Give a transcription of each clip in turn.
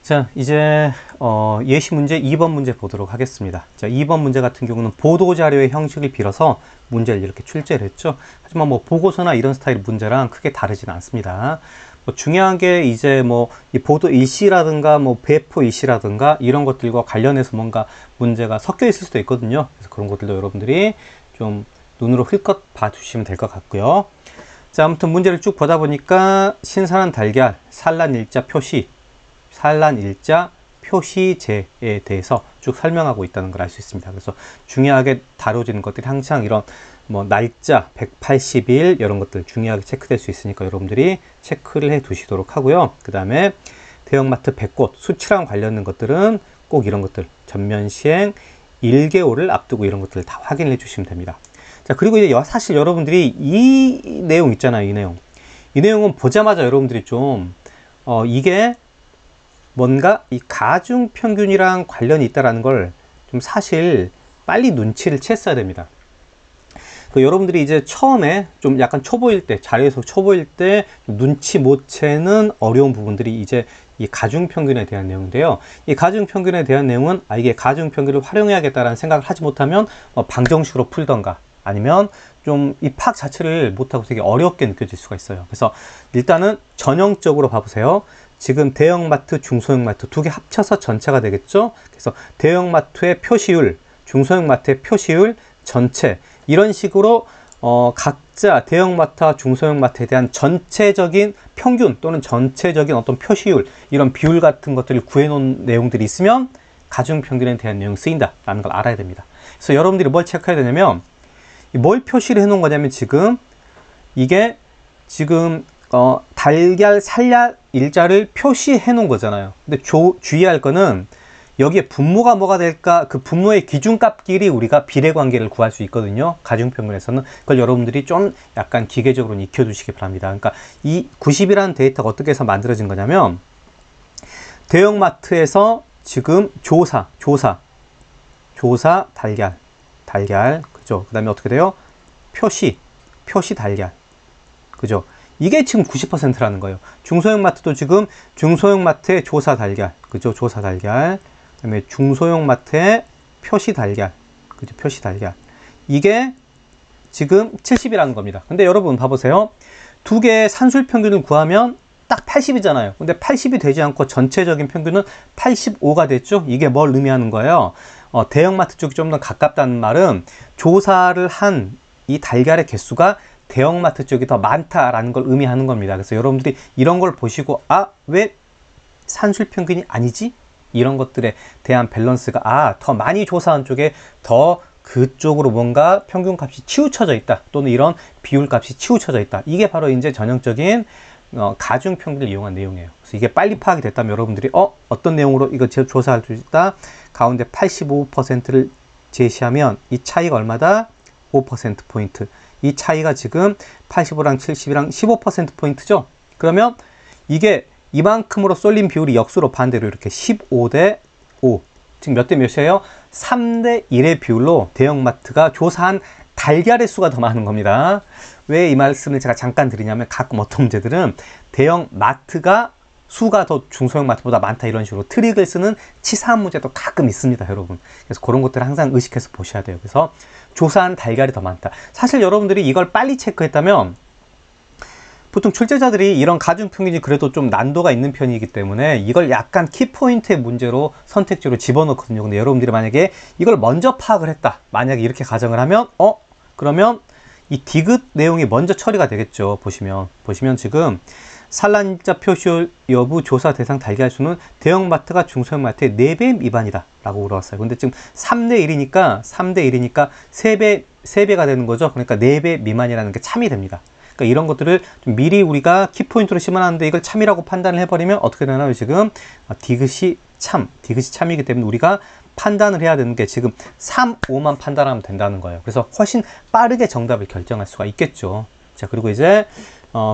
자, 이제 예시 문제 2번 문제 보도록 하겠습니다. 자, 2번 문제 같은 경우는 보도자료의 형식을 빌어서 문제를 이렇게 출제를 했죠. 하지만 뭐 보고서나 이런 스타일 문제랑 크게 다르지는 않습니다. 뭐 중요한 게 이제 뭐 이 보도 일시라든가 뭐 배포 일시라든가 이런 것들과 관련해서 뭔가 문제가 섞여 있을 수도 있거든요. 그래서 그런 것들도 여러분들이 좀 눈으로 흘끗 봐주시면 될 것 같고요. 자, 아무튼 문제를 쭉 보다 보니까 신선한 달걀, 산란일자 표시, 산란일자 표시제에 대해서 쭉 설명하고 있다는 걸 알 수 있습니다. 그래서 중요하게 다뤄지는 것들이 항상 이런 뭐 날짜, 180일 이런 것들 중요하게 체크될 수 있으니까 여러분들이 체크를 해 두시도록 하고요. 그 다음에 대형마트 배꽃, 수치랑 관련된 것들은 꼭 이런 것들 전면 시행 1개월을 앞두고 이런 것들을 다 확인해 주시면 됩니다. 자, 그리고 이제 사실 여러분들이 이 내용 있잖아요. 이 내용은 보자마자 여러분들이 좀 이게 뭔가 이 가중평균이랑 관련이 있다는 걸 좀 사실 빨리 눈치를 챘어야 됩니다. 여러분들이 이제 처음에 좀 약간 초보일 때, 자료에서 초보일 때 눈치 못 채는 어려운 부분들이 이제 이 가중평균에 대한 내용인데요. 이 가중평균에 대한 내용은 이게 가중평균을 활용해야겠다라는 생각을 하지 못하면 방정식으로 풀던가 아니면 좀 이 파악 자체를 못하고 되게 어렵게 느껴질 수가 있어요. 그래서 일단은 전형적으로 봐보세요. 지금 대형마트, 중소형마트 두 개 합쳐서 전체가 되겠죠. 그래서 대형마트의 표시율, 중소형마트의 표시율, 전체 이런 식으로 각자 대형마트와 중소형마트에 대한 전체적인 평균 또는 전체적인 어떤 표시율 이런 비율 같은 것들을 구해놓은 내용들이 있으면 가중평균에 대한 내용이 쓰인다라는 걸 알아야 됩니다. 그래서 여러분들이 뭘 체크해야 되냐면 뭘 표시를 해놓은 거냐면 이게 지금 달걀, 산란 일자를 표시해 놓은 거잖아요. 근데 주의할 거는 여기에 분모가 뭐가 될까? 그 분모의 기준값끼리 우리가 비례관계를 구할 수 있거든요. 가중평균에서는. 그걸 여러분들이 좀 약간 기계적으로 익혀두시기 바랍니다. 그러니까 이 90이라는 데이터가 어떻게 해서 만들어진 거냐면 대형마트에서 지금 조사 달걀 그죠? 그 다음에 어떻게 돼요? 표시 달걀 그죠? 이게 지금 90%라는 거예요. 중소형마트도 지금 중소형마트의 조사 달걀 그죠? 조사 달걀 그 다음에 중소형마트의 표시 달걀 그죠? 표시 달걀 이게 지금 70이라는 겁니다. 근데 여러분 봐보세요. 두 개의 산술 평균을 구하면 딱 80이잖아요. 근데 80이 되지 않고 전체적인 평균은 85가 됐죠. 이게 뭘 의미하는 거예요? 대형마트 쪽이 좀 더 가깝다는 말은 조사를 한 이 달걀의 개수가 대형마트 쪽이 더 많다라는 걸 의미하는 겁니다. 그래서 여러분들이 이런 걸 보시고 왜 산술 평균이 아니지? 이런 것들에 대한 밸런스가 더 많이 조사한 쪽에 더 그쪽으로 뭔가 평균값이 치우쳐져 있다 또는 이런 비율값이 치우쳐져 있다. 이게 바로 이제 전형적인 가중평균을 이용한 내용이에요. 그래서 이게 빨리 파악이 됐다면 여러분들이 어떤 내용으로 이거 조사할 수 있다? 가운데 85%를 제시하면 이 차이가 얼마다? 5%포인트. 이 차이가 지금 85랑 70이랑 15%포인트죠? 그러면 이게 이만큼으로 쏠린 비율이 역수로 반대로 이렇게 15대 5. 지금 몇 대 몇이에요? 3대 1의 비율로 대형마트가 조사한 달걀의 수가 더 많은 겁니다. 왜 이 말씀을 제가 잠깐 드리냐면 가끔 어떤 문제들은 대형마트가 수가 더 중소형마트보다 많다 이런 식으로 트릭을 쓰는 치사한 문제도 가끔 있습니다, 여러분. 그래서 그런 것들을 항상 의식해서 보셔야 돼요. 그래서 조사한 달걀이 더 많다. 사실 여러분들이 이걸 빨리 체크했다면 보통 출제자들이 이런 가중평균이 그래도 좀 난도가 있는 편이기 때문에 이걸 약간 키포인트의 문제로 선택지로 집어넣거든요. 근데 여러분들이 만약에 이걸 먼저 파악을 했다. 만약에 이렇게 가정을 하면 그러면 이 디귿 내용이 먼저 처리가 되겠죠. 보시면 지금 산란일자 표시율 여부 조사 대상 달걀 수는 대형마트가 중소형마트의 4배 미만이다 라고 물어봤어요. 근데 지금 3대 1이니까 3배가 되는 거죠. 그러니까 4배 미만이라는 게 참이 됩니다. 그러니까 이런 것들을 좀 미리 우리가 키포인트로 심어놨는데 이걸 참이라고 판단을 해버리면 어떻게 되나요? 지금 디귿이 참이기 때문에 우리가 판단을 해야 되는 게 지금 3, 5만 판단하면 된다는 거예요. 그래서 훨씬 빠르게 정답을 결정할 수가 있겠죠. 자, 그리고 이제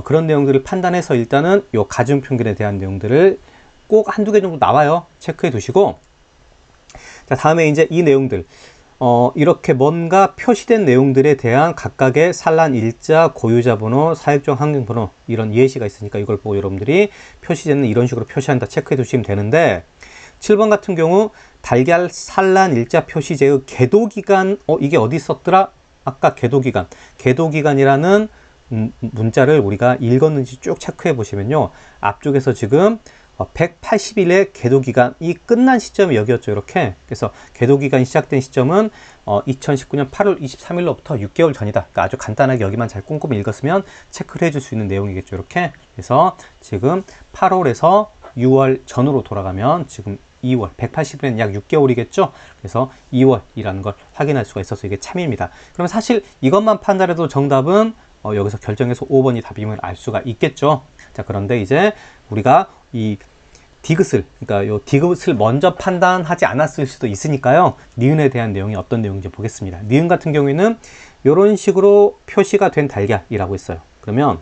그런 내용들을 판단해서 일단은 요 가중평균에 대한 내용들을 꼭 한두 개 정도 나와요. 체크해 두시고 자, 다음에 이제 이 내용들 이렇게 뭔가 표시된 내용들에 대한 각각의 산란 일자, 고유자 번호, 사육종 환경 번호 이런 예시가 있으니까 이걸 보고 여러분들이 표시되는 이런 식으로 표시한다 체크해 두시면 되는데 7번 같은 경우 달걀 산란 일자 표시제의 계도기간 이게 어디 있었더라? 아까 계도기간. 계도기간이라는 문자를 우리가 읽었는지 쭉 체크해 보시면요. 앞쪽에서 지금 180일의 계도기간이 끝난 시점이 여기였죠. 이렇게. 그래서 계도기간이 시작된 시점은 2019년 8월 23일로부터 6개월 전이다. 그러니까 아주 간단하게 여기만 잘 꼼꼼히 읽었으면 체크를 해줄 수 있는 내용이겠죠. 이렇게. 그래서 지금 8월에서 6월 전으로 돌아가면 지금 2월, 180일은 약 6개월이겠죠? 그래서 2월이라는 걸 확인할 수가 있어서 이게 참입니다. 그러면 사실 이것만 판단해도 정답은 여기서 결정해서 5번이 답임을 알 수가 있겠죠? 자, 그런데 이제 우리가 이 디귿을, 그러니까 요 디귿을 먼저 판단하지 않았을 수도 있으니까요. 니은에 대한 내용이 어떤 내용인지 보겠습니다. 니은 같은 경우에는 이런 식으로 표시가 된 달걀이라고 했어요. 그러면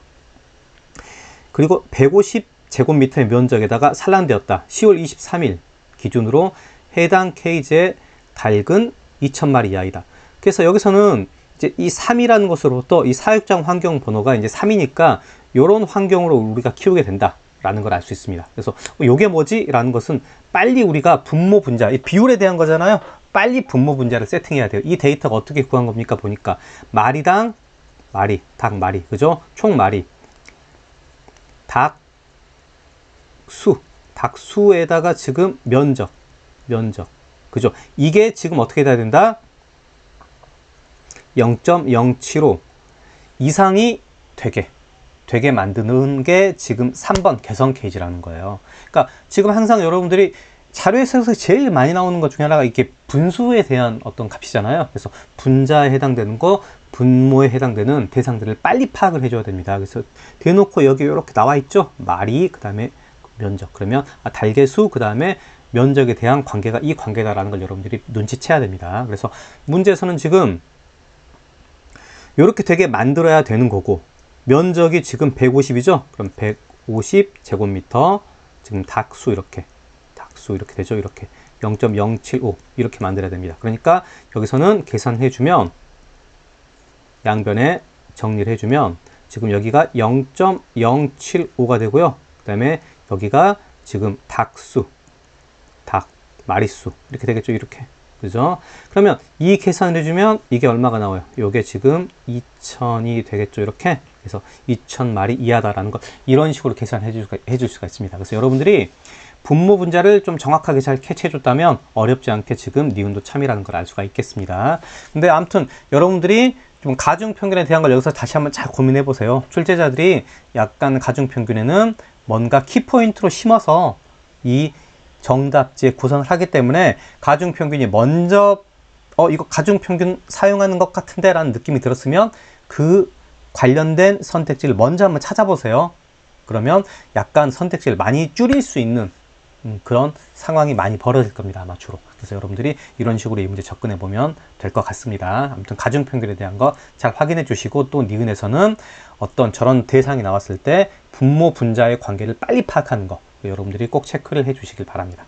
그리고 150제곱미터의 면적에다가 산란되었다. 10월 23일 기준으로 해당 케이지의 닭은 2,000마리 이하이다. 그래서 여기서는 이제 이 3이라는 것으로부터 이 사육장 환경 번호가 이제 3이니까 이런 환경으로 우리가 키우게 된다. 라는 걸 알 수 있습니다. 그래서 이게 뭐지? 라는 것은 빨리 우리가 분모 분자, 이 비율에 대한 거잖아요. 빨리 분모 분자를 세팅해야 돼요. 이 데이터가 어떻게 구한 겁니까? 보니까 마리당 마리, 닭 마리, 그죠? 총 마리, 닭수에다가 지금 면적, 그죠? 이게 지금 어떻게 돼야 된다? 0.075 이상이 되게 만드는 게 지금 3번 개선 케이지라는 거예요. 그러니까 지금 항상 여러분들이 자료에서 제일 많이 나오는 것 중에 하나가 이게 분수에 대한 어떤 값이잖아요. 그래서 분자에 해당되는 거, 분모에 해당되는 대상들을 빨리 파악을 해줘야 됩니다. 그래서 대놓고 여기 이렇게 나와 있죠. 마리, 그 다음에 면적. 그러면 달개수, 그 다음에 면적에 대한 관계가 이 관계다라는 걸 여러분들이 눈치채야 됩니다. 그래서 문제에서는 지금 이렇게 되게 만들어야 되는 거고, 면적이 지금 150이죠? 그럼 150제곱미터, 지금 닭수 이렇게 되죠? 이렇게 0.075 이렇게 만들어야 됩니다. 그러니까 여기서는 계산해주면, 양변에 정리를 해주면 지금 여기가 0.075가 되고요. 그 다음에 여기가 지금 마리수 이렇게 되겠죠? 이렇게. 그죠? 그러면 이 계산을 해주면 이게 얼마가 나와요? 이게 지금 2,000이 되겠죠? 이렇게. 그래서 2,000마리 이하다라는 거 이런 식으로 계산해 줄 수가 있습니다. 그래서 여러분들이 분모 분자를 좀 정확하게 잘 캐치해 줬다면 어렵지 않게 지금 니은도 참이라는 걸 알 수가 있겠습니다. 근데 아무튼 여러분들이 좀 가중평균에 대한 걸 여기서 다시 한번 잘 고민해 보세요. 출제자들이 약간 가중평균에는 뭔가 키포인트로 심어서 이 정답지에 구성을 하기 때문에 가중평균이 먼저 이거 가중평균 사용하는 것 같은데 라는 느낌이 들었으면 그 관련된 선택지를 먼저 한번 찾아보세요. 그러면 약간 선택지를 많이 줄일 수 있는 그런 상황이 많이 벌어질 겁니다. 아마 주로. 그래서 여러분들이 이런 식으로 이 문제 접근해 보면 될 것 같습니다. 아무튼 가중평균에 대한 거 잘 확인해 주시고, 또 니은에서는 어떤 저런 대상이 나왔을 때 분모 분자의 관계를 빨리 파악하는 거 여러분들이 꼭 체크를 해 주시길 바랍니다.